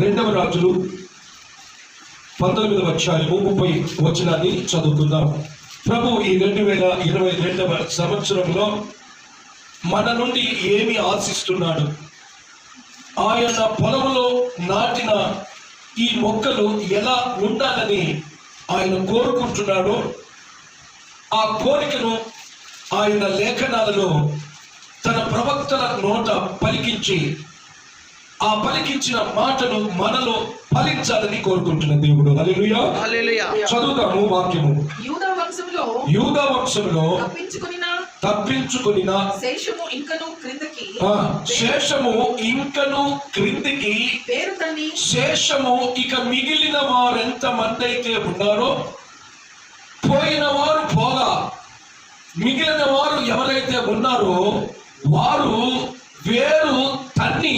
రెండవ రాజులు 19వ అధ్యాయము 30 వచనాన్ని చదువుకుందాం. ప్రభు ఈ 2022వ సంవత్సరంలో మన నుండి ఏమి ఆశిస్తున్నాడు? ఆయన పొలంలో నాటిన ఈ మొక్కలు ఎలా ఉండాలని ఆయన కోరుకుంటున్నాడో ఆ కోరికను ఆయన లేఖనాలలో తన ప్రవక్తల నోట పలికించి ఆ పలికించిన మాటలు మనలో ఫలించాలని కోరుకుంటున్న దేవుడు. హల్లెలూయా హల్లెలూయా. చదువుదాము వాక్యము. యూదా వంశంలో తప్పించుకొనిన శేషము ఇంకను క్రిందికి పేరు తన్ని శేషము ఇక మిగిలిన వారు ఎంత మంది అయితే ఉన్నారో, పోయిన వారు పోగా మిగిలిన వారు ఎవరైతే ఉన్నారో వారు వేరు తన్ని